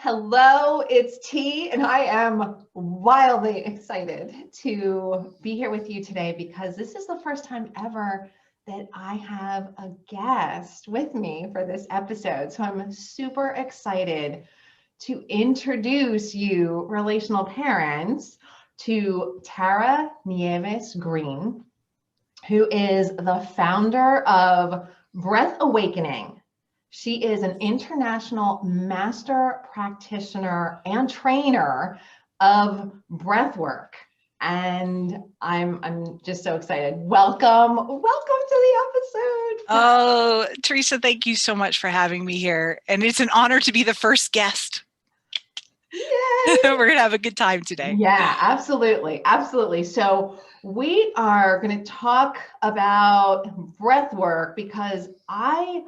Hello, it's T, and I am wildly excited to be here with you today because this is the first time ever that I have a guest with me for this episode. So I'm super excited to introduce you, relational parents, to Tara Nieves Green, who is the founder of Awakening. She is an international master practitioner and trainer of breathwork. And I'm just so excited. Welcome to the episode. Oh, Teresa, thank you so much for having me here. And it's an honor to be the first guest. Yay! We're going to have a good time today. Yeah, absolutely. Absolutely. So we are going to talk about breathwork because I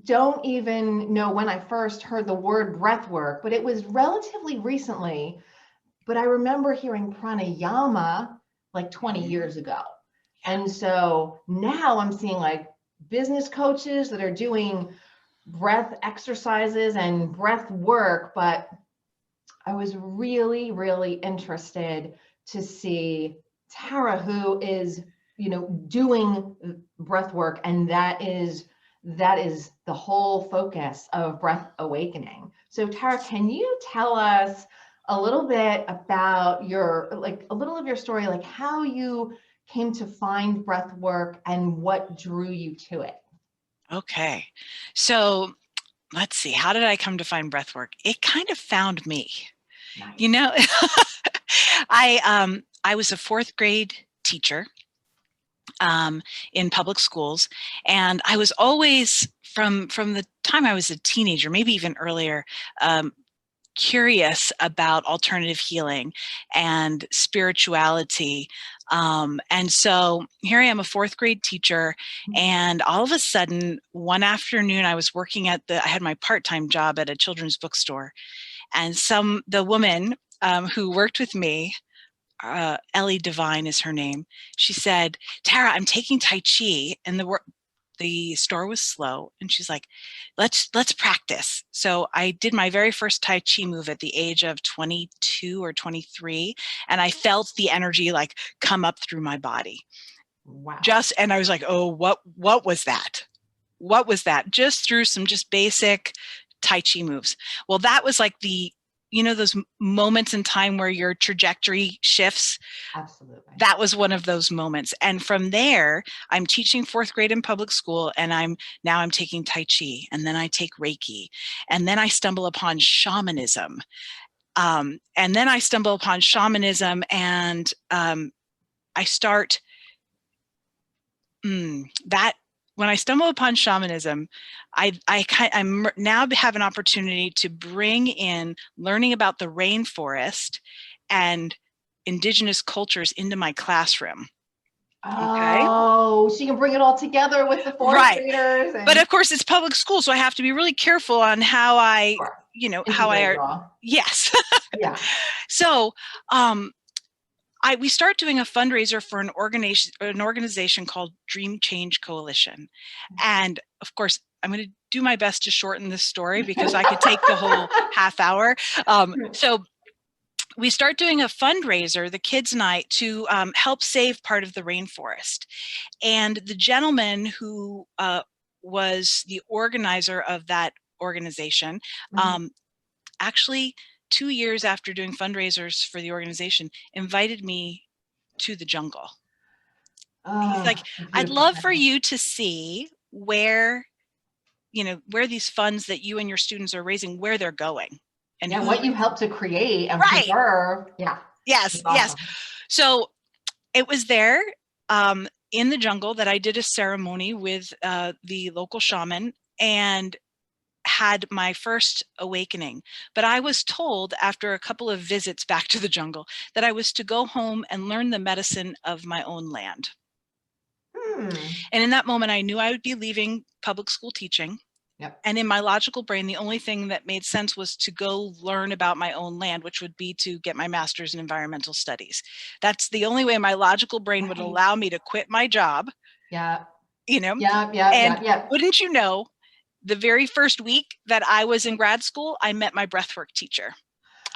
don't even know when I first heard the word breathwork, but it was relatively recently. But I remember hearing pranayama like 20 years ago. And so now I'm seeing like business coaches that are doing breath exercises and breath work. But I was really, really interested to see Tara, who is, doing breath work, and that is the whole focus of Breath Awakening. So Tara, can you tell us a little bit about a little of your story, like how you came to find breath work and what drew you to it? Okay. So let's see. How did I come to find breathwork? It kind of found me. Nice. I was a fourth grade teacher in public schools, and I was always from the time I was a teenager, maybe even earlier, curious about alternative healing and spirituality. And so here I am, a fourth grade teacher, and all of a sudden, one afternoon, I was working I had my part-time job at a children's bookstore, and the woman who worked with me, Ellie Devine is her name. She said, "Tara, I'm taking Tai Chi," and the store was slow, and she's like, let's practice. So I did my very first Tai Chi move at the age of 22 or 23, and I felt the energy like come up through my body. Wow. And I was like, oh, what was that? What was that? Just through some just basic Tai Chi moves. Well, that was like those moments in time where your trajectory shifts. Absolutely. That was one of those moments. And from there, I'm teaching fourth grade in public school, and I'm taking Tai Chi, and then I take Reiki, and then I stumble upon shamanism. And I start that. When I stumble upon shamanism, I now have an opportunity to bring in learning about the rainforest and indigenous cultures into my classroom. Oh, so you can bring it all together with the fourth graders. But of course, it's public school, so I have to be really careful on how I, yes. Yeah. So, we start doing a fundraiser for an organization called Dream Change Coalition. And of course, I'm going to do my best to shorten this story because I could take the whole half hour. So we start doing a fundraiser, the kids' night, to help save part of the rainforest. And the gentleman who was the organizer of that organization, actually 2 years after doing fundraisers for the organization, invited me to the jungle. He's like, I'd love for you to see where these funds that you and your students are raising, where they're going. And what you helped to create and preserve. Yeah. Yes. Awesome. Yes. So it was there in the jungle that I did a ceremony with the local shaman and had my first awakening. But I was told after a couple of visits back to the jungle that I was to go home and learn the medicine of my own land. And in that moment, I knew I would be leaving public school teaching. Yep. And in my logical brain, the only thing that made sense was to go learn about my own land, which would be to get my master's in environmental studies. That's the only way my logical brain would allow me to quit my job. Yeah. Yeah. Yeah. Wouldn't you know, the very first week that I was in grad school, I met my breathwork teacher.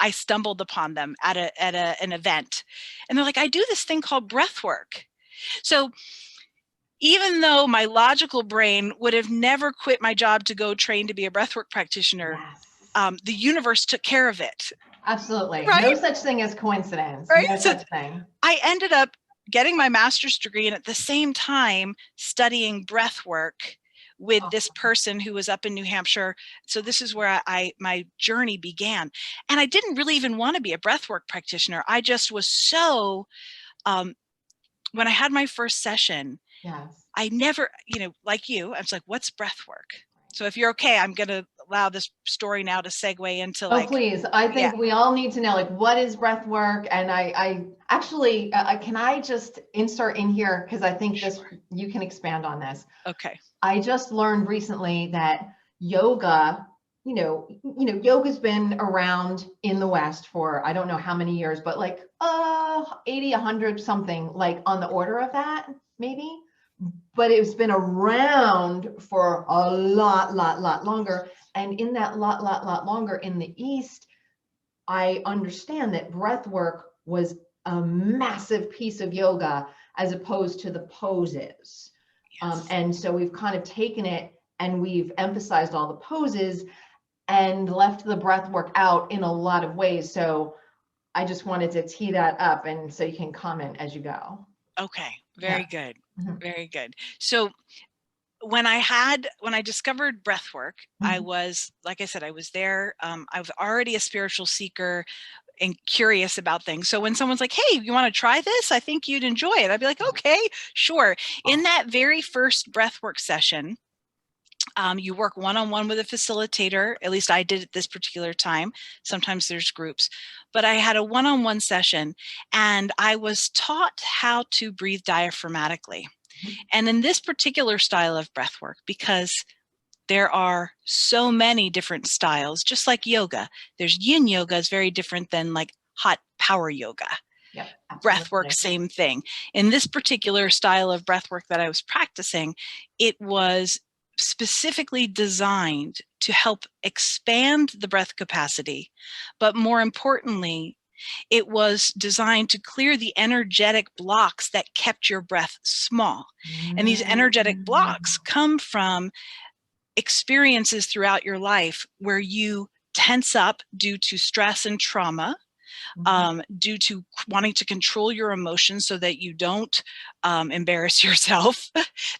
I stumbled upon them at an event, and they're like, I do this thing called breathwork. So even though my logical brain would have never quit my job to go train to be a breathwork practitioner, Yes. the universe took care of it. Absolutely. Right? No such thing as coincidence. Right? No So such thing. I ended up getting my master's degree and at the same time studying breath work with this person who was up in New Hampshire. So this is where my journey began. And I didn't really even want to be a breathwork practitioner. I just was so, when I had my first session, yes. I never, like you, I was like, what's breath work? So if you're okay, I'm going to allow this story now to segue into Oh, please. I think we all need to know, like, what is breath work? And I actually, can I just insert in here? Because I think you can expand on this. Okay. I just learned recently that yoga, yoga's been around in the West for, I don't know how many years, but like 80, 100 something, like on the order of that, maybe. But it's been around for a lot longer. And in that lot longer in the East, I understand that breath work was a massive piece of yoga as opposed to the poses. Yes. And so we've kind of taken it and we've emphasized all the poses and left the breath work out in a lot of ways. So I just wanted to tee that up, and so you can comment as you go. Okay, very Yeah. good. Very good. So when I discovered breathwork, I was, like I said, I was there. I was already a spiritual seeker and curious about things. So when someone's like, hey, you want to try this? I think you'd enjoy it. I'd be like, okay, sure. In that very first breathwork session, you work one-on-one with a facilitator. At least I did at this particular time. Sometimes there's groups, but I had a one-on-one session and I was taught how to breathe diaphragmatically. And in this particular style of breath work, because there are so many different styles, just like yoga, there's yin yoga is very different than like hot power yoga. Yep, breath work, same thing. In this particular style of breath work that I was practicing, it was specifically designed to help expand the breath capacity, but more importantly, it was designed to clear the energetic blocks that kept your breath small. And these energetic blocks come from experiences throughout your life where you tense up due to stress and trauma, due to wanting to control your emotions so that you don't embarrass yourself.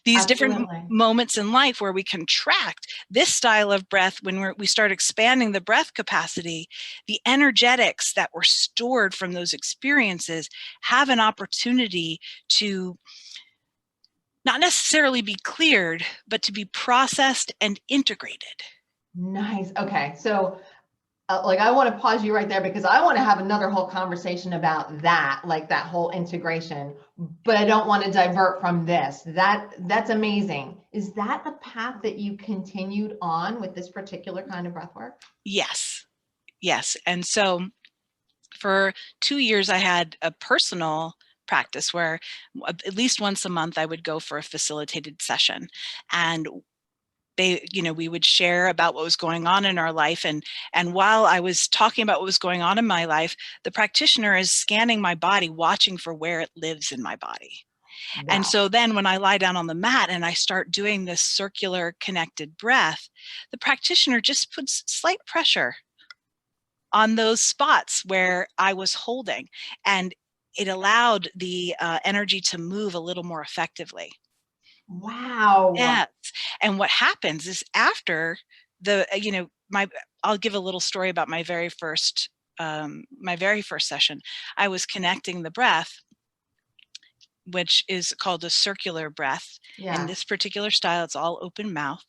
These different moments in life where we contract. This style of breath, when we start expanding the breath capacity, the energetics that were stored from those experiences have an opportunity to not necessarily be cleared, but to be processed and integrated. Nice. Okay. So I want to pause you right there because I want to have another whole conversation about that, like that whole integration, but I don't want to divert from this. That's amazing. Is that the path that you continued on with this particular kind of breath work? Yes. Yes. And so for 2 years, I had a personal practice where at least once a month I would go for a facilitated session, and we would share about what was going on in our life. And while I was talking about what was going on in my life, the practitioner is scanning my body, watching for where it lives in my body. Wow. And so then when I lie down on the mat and I start doing this circular connected breath, the practitioner just puts slight pressure on those spots where I was holding, and it allowed the energy to move a little more effectively. Wow. Yes. And what happens is after I'll give a little story about my very first session. I was connecting the breath, which is called a circular breath. Yeah. In this particular style, it's all open mouth.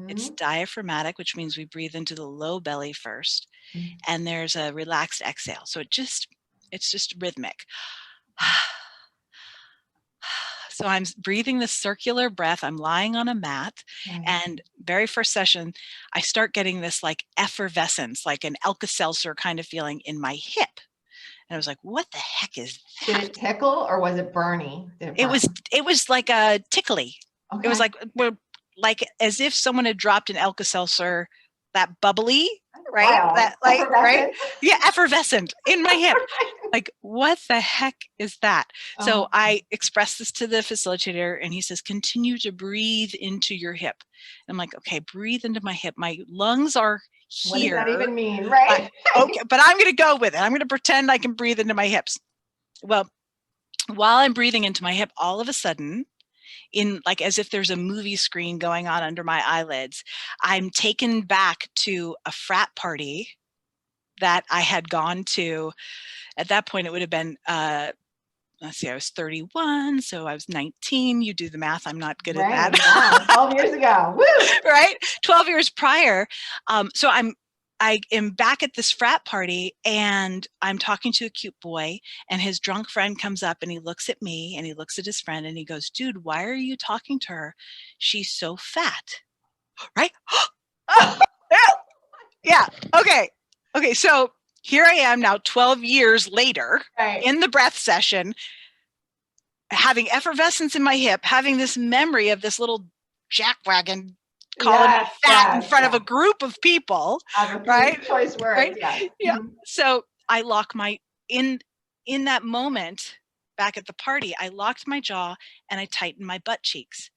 It's diaphragmatic, which means we breathe into the low belly first, and there's a relaxed exhale. So it's just rhythmic. So I'm breathing this circular breath. I'm lying on a mat, and very first session, I start getting this like effervescence, like an Alka-Seltzer kind of feeling in my hip. And I was like, what the heck is that? Did it tickle or was it burny? It was like a tickly. Okay. It was like, like as if someone had dropped an Alka-Seltzer, that bubbly, right? Wow. That like, right? Effervescent. Yeah, effervescent in my hip. Like, what the heck is that? So I expressed this to the facilitator and he says, continue to breathe into your hip. And I'm like, okay, breathe into my hip. My lungs are here. What does that even mean, right? Okay, but I'm going to go with it. I'm going to pretend I can breathe into my hips. Well, while I'm breathing into my hip, all of a sudden, in like as if there's a movie screen going on under my eyelids, I'm taken back to a frat party that I had gone to. At that point, it would have been, let's see, I was 31, so I was 19. You do the math. I'm not good at that. Yeah, 12 years ago. Woo! Right? 12 years prior. So I am back at this frat party and I'm talking to a cute boy and his drunk friend comes up and he looks at me and he looks at his friend and he goes, dude, why are you talking to her? She's so fat. Right? Yeah. Okay. Okay. So here I am now 12 years later in the breath session, having effervescence in my hip, having this memory of this little jackwagon calling me fat in front of a group of people, right? Choice words, right? Yeah. Yeah. So I lock in that moment back at the party, I locked my jaw and I tightened my butt cheeks.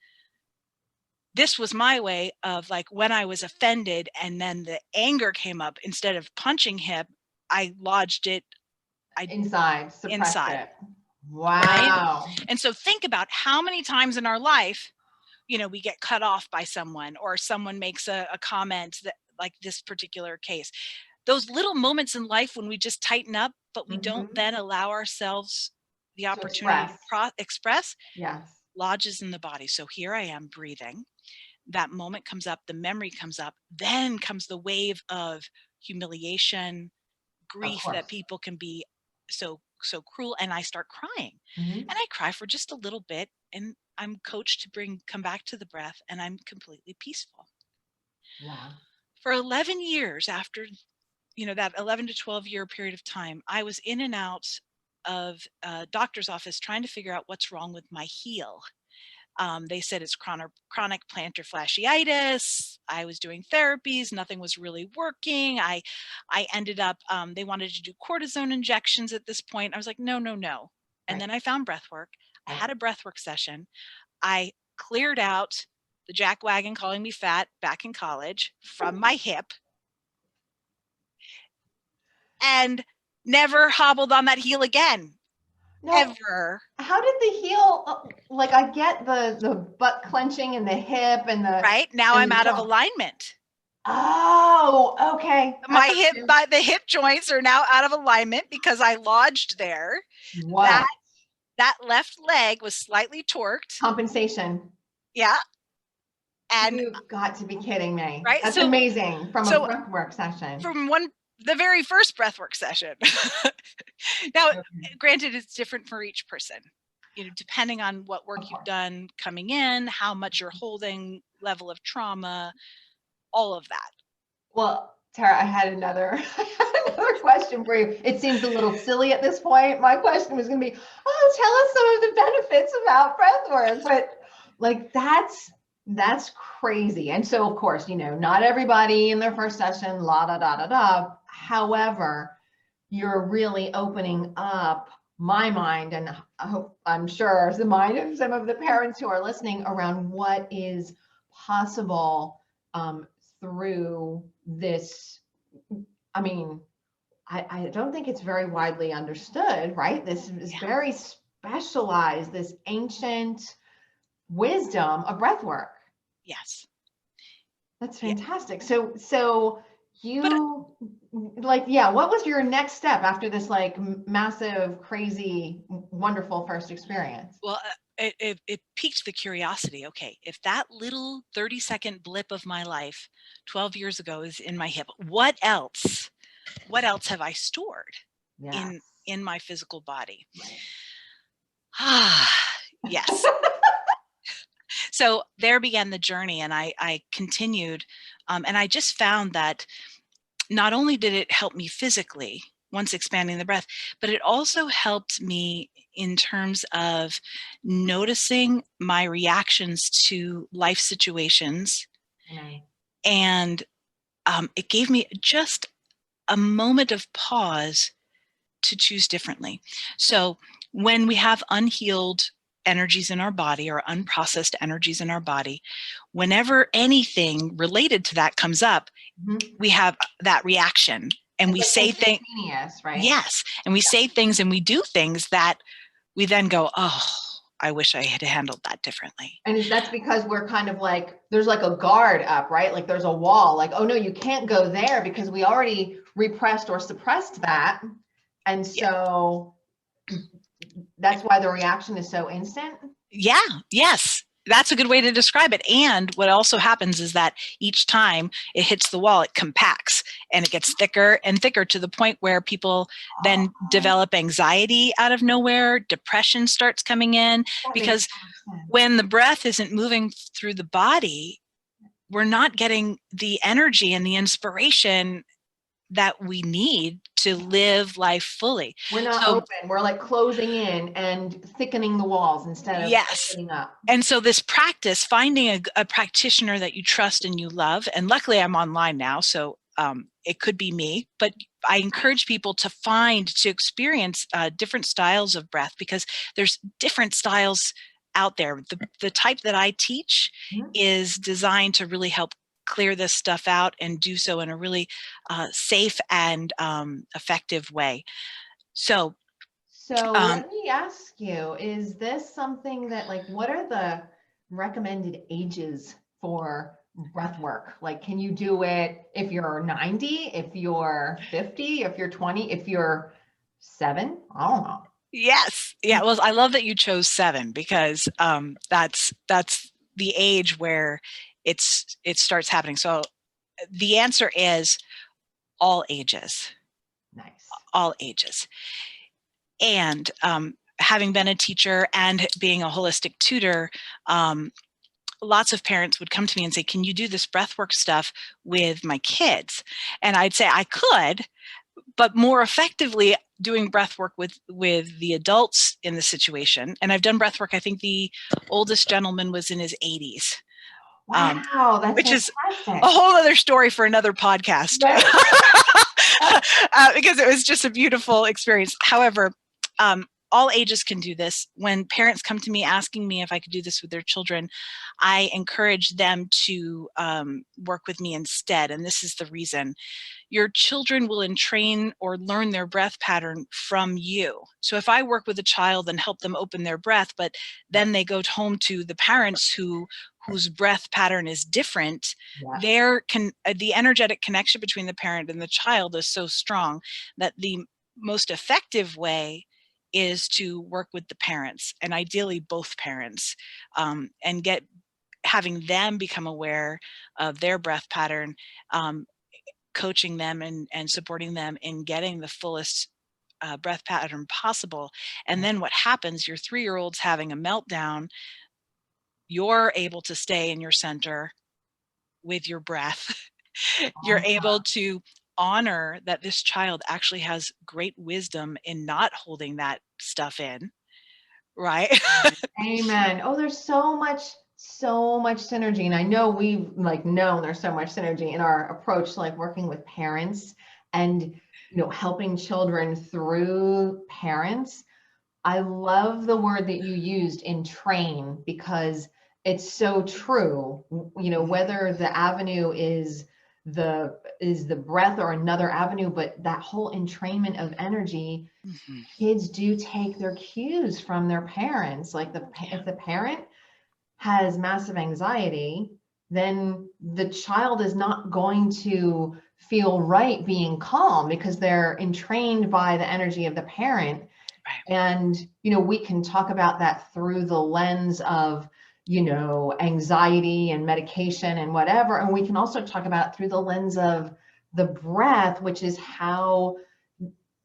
This was my way of like when I was offended and then the anger came up, instead of punching him, I lodged it inside, suppressed it. Wow. Right? And so think about how many times in our life, we get cut off by someone or someone makes a comment that, like this particular case, those little moments in life when we just tighten up, but we don't then allow ourselves the opportunity to express, lodges in the body. So here I am breathing. That moment comes up, the memory comes up, then comes the wave of humiliation, grief that people can be so cruel, and I start crying. And I cry for just a little bit and I'm coached to come back to the breath and I'm completely peaceful. Wow. For 11 years after, that 11 to 12 year period of time, I was in and out of a doctor's office trying to figure out what's wrong with my heel. They said it's chronic plantar fasciitis. I was doing therapies. Nothing was really working. I ended up, they wanted to do cortisone injections at this point. I was like, no. And then I found breathwork. I had a breathwork session. I cleared out the jackwagon calling me fat back in college from my hip and never hobbled on that heel again. Ever. How did the heel, like I get the butt clenching and the hip and the right now I'm out of alignment. Oh, okay. The hip joints are now out of alignment because I lodged there. Wow. That left leg was slightly torqued. Compensation. Yeah. And you've got to be kidding me. Right? That's amazing from a breathwork session. From the very first breathwork session. Now, granted, it's different for each person, depending on what work you've done coming in, how much you're holding, level of trauma, all of that. Well, Tara, I had another question for you. It seems a little silly at this point. My question was going to be, tell us some of the benefits about breathwork, but like that's crazy. And so, of course, not everybody in their first session, However, you're really opening up my mind, and I'm sure the mind of some of the parents who are listening around what is possible through this. I mean, I don't think it's very widely understood, right? This is very specialized, this ancient wisdom of breathwork. Yes. That's fantastic. So you what was your next step after this like massive, crazy, wonderful first experience? Well, it piqued the curiosity. Okay, if that little 30-second blip of my life 12 years ago is in my hip, what else have I stored in my physical body? Yes. So there began the journey, and I continued, and I just found that not only did it help me physically, once expanding the breath. But it also helped me in terms of noticing my reactions to life situations. Amen. And it gave me just a moment of pause to choose differently. So when we have unhealed energies in our body or unprocessed energies in our body, whenever anything related to that comes up, we have that reaction, and we say things. Right? Yes, and we say things and we do things that we then go, oh, I wish I had handled that differently. And that's because we're kind of like, there's like a guard up, right? Like there's a wall, like, oh no, you can't go there because we already repressed or suppressed that. And so that's why the reaction is so instant. Yeah, yes. That's a good way to describe it. And what also happens is that each time it hits the wall, it compacts and it gets thicker and thicker to the point where people then develop anxiety out of nowhere. Depression starts coming in because when the breath isn't moving through the body, we're not getting the energy and the inspiration that we need to live life fully. We're not open. We're like closing in and thickening the walls instead of opening up. And so this practice, finding a practitioner that you trust and you love, and luckily I'm online now, so it could be me, but I encourage people to experience different styles of breath, because there's different styles out there. The type that I teach is designed to really help clear this stuff out and do so in a really safe and effective way. So let me ask you, is this something that, like, what are the recommended ages for breath work? Like, can you do it if you're 90, if you're 50, if you're 20, if you're 7? I don't know. Yes. Yeah. Well, I love that you chose 7, because that's the age where it starts happening. So the answer is all ages. Nice. All ages. And having been a teacher and being a holistic tutor, lots of parents would come to me and say, can you do this breathwork stuff with my kids? And I'd say I could, but more effectively doing breathwork with the adults in the situation. And I've done breathwork. I think the oldest gentleman was in his 80s. Wow, that's which fantastic. Is a whole other story for another podcast. Right. Because it was just a beautiful experience. However, all ages can do this. When parents come to me asking me if I could do this with their children, I encourage them to work with me instead. And this is the reason. Your children will entrain or learn their breath pattern from you. So if I work with a child and help them open their breath, but then they go home to the parents whose breath pattern is different, the energetic connection between the parent and the child is so strong that the most effective way is to work with the parents, and ideally both parents, and having them become aware of their breath pattern, coaching them and supporting them in getting the fullest breath pattern possible. And then what happens, your 3-year-old's having a meltdown, you're able to stay in your center with your breath. You're able to honor that this child actually has great wisdom in not holding that stuff in, right? Amen. Oh, there's so much synergy. And I know we've known there's so much synergy in our approach to working with parents and, helping children through parents. I love the word that you used in train, because it's so true. Whether the avenue is the breath or another avenue, but that whole entrainment of energy, kids do take their cues from their parents. If the parent has massive anxiety, then the child is not going to feel right being calm, because they're entrained by the energy of the parent. And, we can talk about that through the lens of, anxiety and medication and whatever. And we can also talk about it through the lens of the breath, which is how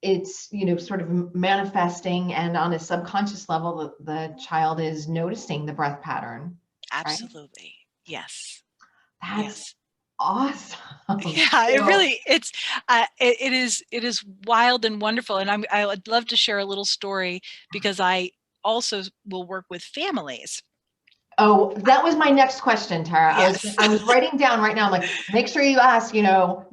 it's, sort of manifesting, and on a subconscious level, the child is noticing the breath pattern. Absolutely. Right? Yes. That's awesome. Yeah, it So, really, it is wild and wonderful. And I would love to share a little story because I also will work with families. oh, that was my next question, Tara. Yes. I was writing down right now. I'm like, make sure you ask, do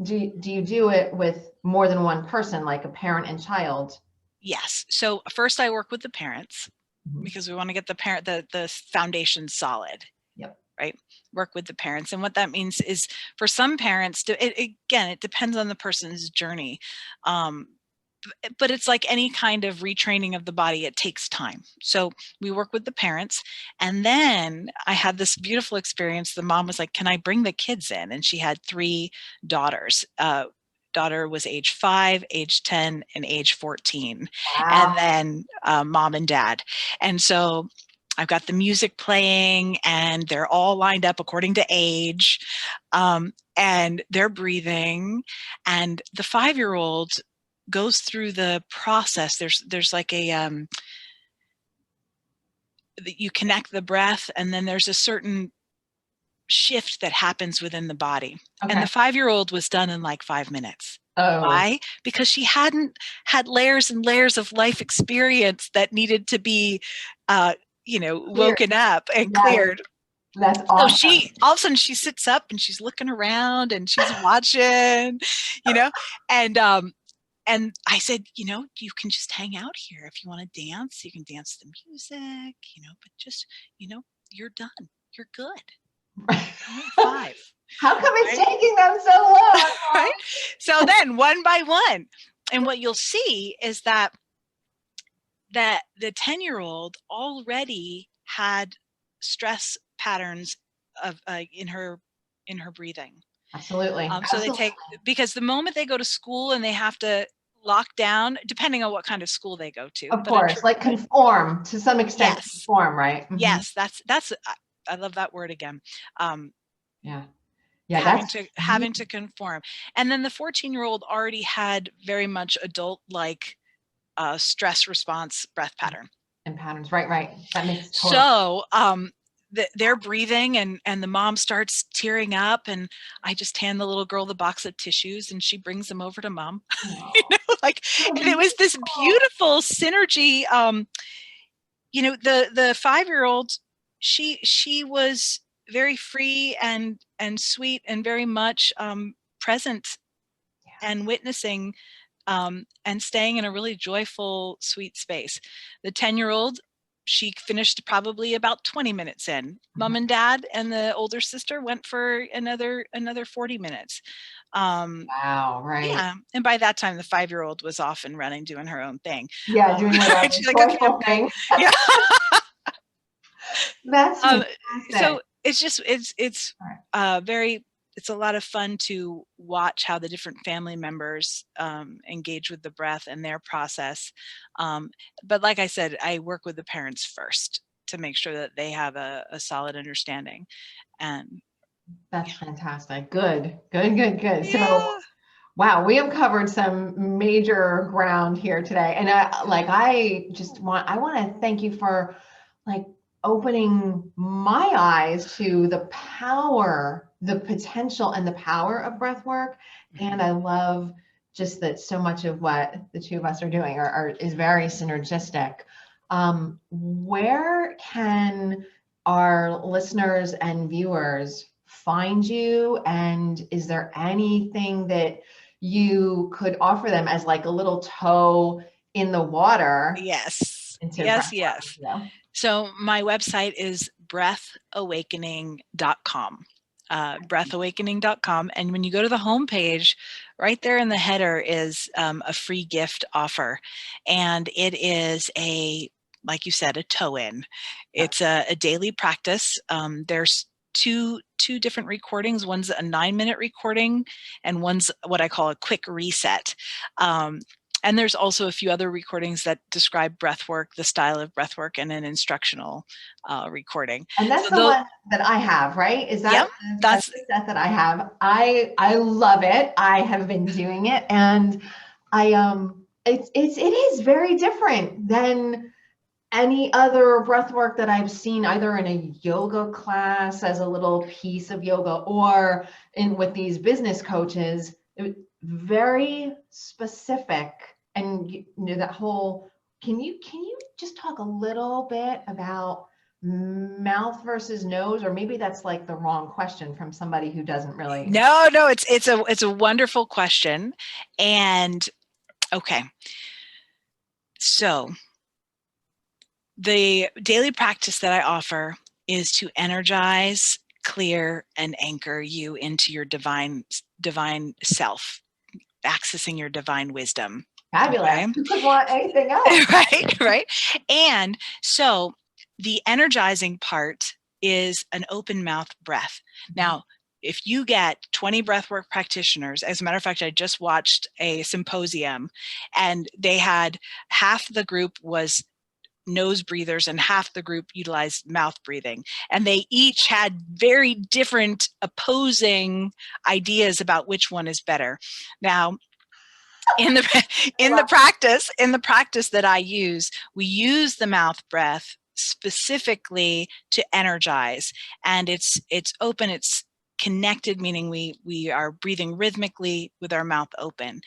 you do it with more than one person, like a parent and child? Yes. So first I work with the parents Mhm. because we want to get the foundation solid, Yep. right? Work with the parents. And what that means is for some parents again, it depends on the person's journey. Um, but it's like any kind of retraining of the body, it takes time. So we work with the parents. And then I had this beautiful experience. The mom was like, can I bring the kids in? And she had three daughters. Daughter was age 5, age 10, and age 14. And Wow. then mom and dad. And so I've got the music playing and they're all lined up according to age. And they're breathing. And the 5-year-old goes through the process. There's like you connect the breath, and then there's a certain shift that happens within the body. And Okay. the 5-year-old was done in like 5 minutes. Oh, Why? Because she hadn't had layers and layers of life experience that needed to be, uh, clear. woken up and Yes, cleared. that's So awesome. she all of a sudden she sits up and she's looking around and she's watching, you know, and and I said, you can just hang out here. If you want to dance, you can dance to the music, but just, you're done. You're good. You're only 5, How come it's right? taking them so long? Right? So then one by one, and what you'll see is that the 10-year-old already had stress patterns of in her breathing. Absolutely. So they Absolutely. take, because the moment they go to school and they have to lock down, depending on what kind of school they go to, Of but a course, like conform to some extent, yes, conform, right? Hmm. yes, I love that word again. Um, Yeah. Yeah, that's having to conform, and then the 14-year-old already had very much adult like stress response breath pattern. and patterns. Right, right. That makes total. So they're breathing and the mom starts tearing up, and I just hand the little girl the box of tissues and she brings them over to mom. Oh, Like, so and it was this beautiful. beautiful synergy. The 5-year-old, she was very free and sweet and very much present and witnessing and staying in a really joyful, sweet space. The 10-year-old, she finished probably about 20 minutes in. Mom and dad and the older sister went for another 40 minutes. Wow, right. Yeah, and by that time, the 5-year-old was off and running, doing her own thing. Yeah, doing whatever. She's like, "Okay, I'm Joyful good." thing. Yeah. That's So fantastic. it's just All right. very, it's a lot of fun to watch how the different family members engage with the breath and their process. But like I said, I work with the parents first to make sure that they have a solid understanding. And That's fantastic. Good, good, good, good. So, yeah, wow, we have covered some major ground here today. And I want to thank you for like opening my eyes to the power, the potential and the power of breath work. And mhm. I love just that so much of what the two of us are doing is very synergistic. Where can our listeners and viewers find you? And is there anything that you could offer them as like a little toe in the water Yes, into yes, breath work? yes. So my website is breathawakening.com. Breathawakening.com. And when you go to the homepage, right there in the header is a free gift offer. And it is like you said, a toe in. Yep. It's a daily practice. There's two different recordings. One's a 9-minute recording, and one's what I call a quick reset. And there's also a few other recordings that describe breath work, the style of breath work, and an instructional recording. And that's So the one that I have, right? yep, That's that's the set that I have. I love it. I have been doing it, and it is very different than any other breath work that I've seen either in a yoga class as a little piece of yoga or in with these business coaches, it was very specific. And you know that whole, can you just talk a little bit about mouth versus nose? Or maybe that's like the wrong question from somebody who doesn't really. No, it's a wonderful question. And okay. So the daily practice that I offer is to energize, clear, and anchor you into your divine self, accessing your divine wisdom. Fabulous. Okay? Who could want anything else? Right. And so the energizing part is an open mouth breath. Now, if you get 20 breathwork practitioners, as a matter of fact, I just watched a symposium and they had half the group was nose breathers and half the group utilized mouth breathing. And they each had very different opposing ideas about which one is better. Now, in the practice that I use, we use the mouth breath specifically to energize, and it's open, it's connected, meaning we are breathing rhythmically with our mouth open.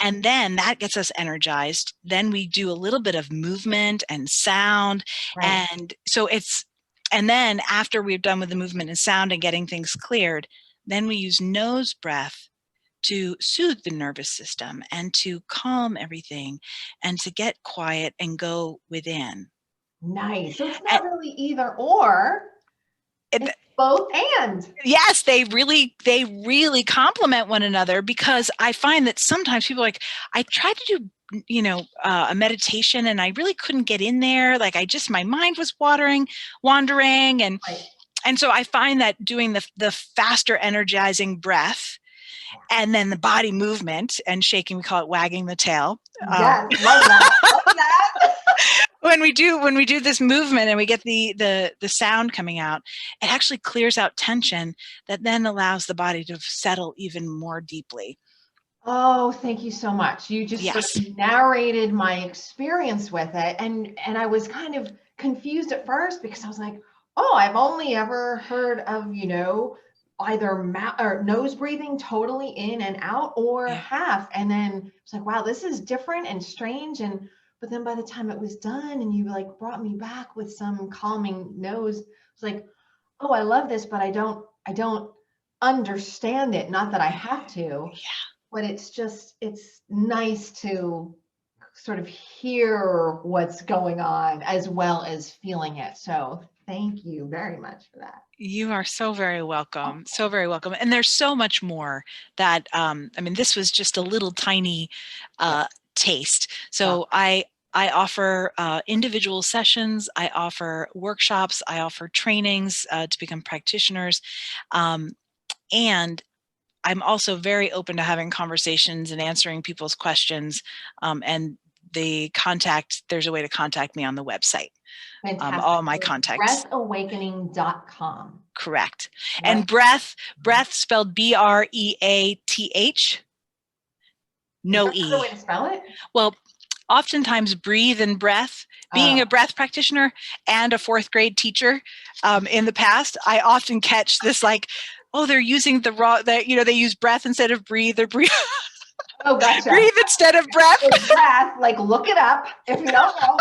And then that gets us energized. Then we do a little bit of movement and sound. Right. And then after we're done with the movement and sound and getting things cleared, then we use nose breath to soothe the nervous system and to calm everything and to get quiet and go within. Nice. So it's not really either or. It's both and. Yes, they really complement one another, because I find that sometimes people are like, I tried to do, a meditation and I really couldn't get in there. Like my mind was wandering. And, Right. and so I find that doing the faster energizing breath and then the body movement and shaking, we call it wagging the tail. Yes, love that. Love that. When we do this movement and we get the sound coming out, it actually clears out tension that then allows the body to settle even more deeply. Oh, thank you so much. You just sort of narrated my experience with it. And I was kind of confused at first because I was like, oh, I've only ever heard of, either mouth or nose breathing totally in and out or half. And then it's like, wow, this is different and strange. But then by the time it was done and you like brought me back with some calming nose, it's like, oh, I love this, but I don't understand it. Not that I have to. Yeah. But it's nice to sort of hear what's going on as well as feeling it. So thank you very much for that. You are so very welcome. So very welcome. And there's so much more that, this was just a little tiny taste. So I offer individual sessions. I offer workshops. I offer trainings to become practitioners. And I'm also very open to having conversations and answering people's questions. And there's a way to contact me on the website. Fantastic. All my contacts. Breathawakening.com. Correct. And breath spelled BREATH. No E. Is that the way to spell it? Well, oftentimes breathe and breath. Being a breath practitioner and a fourth grade teacher in the past, I often catch this like, oh, they're using they use breath instead of breathe, or breathe. Oh, gotcha. Breathe instead of breath. It's breath, like look it up if you don't know.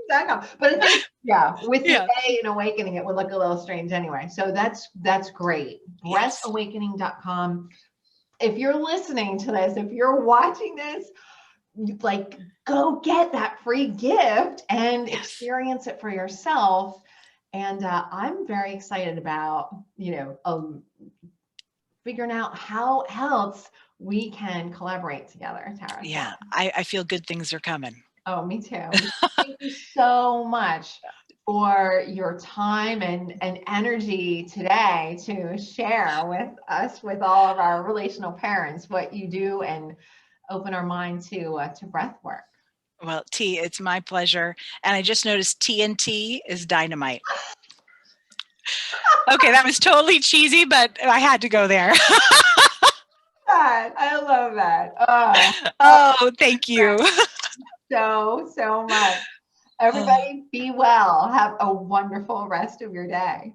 But I think, with the A in awakening, it would look a little strange anyway. So that's great. Breathawakening.com. If you're listening to this, if you're watching this, like go get that free gift and experience it for yourself. And I'm very excited about, figuring out how else we can collaborate together, Tara. Yeah, I feel good things are coming. Oh, me too. Thank you so much for your time and energy today to share with us, with all of our relational parents, what you do and open our mind to breath work. Well, T, it's my pleasure. And I just noticed TNT is dynamite. Okay, that was totally cheesy, but I had to go there. I love that. Oh, thank you. So much. Everybody be well. Have a wonderful rest of your day.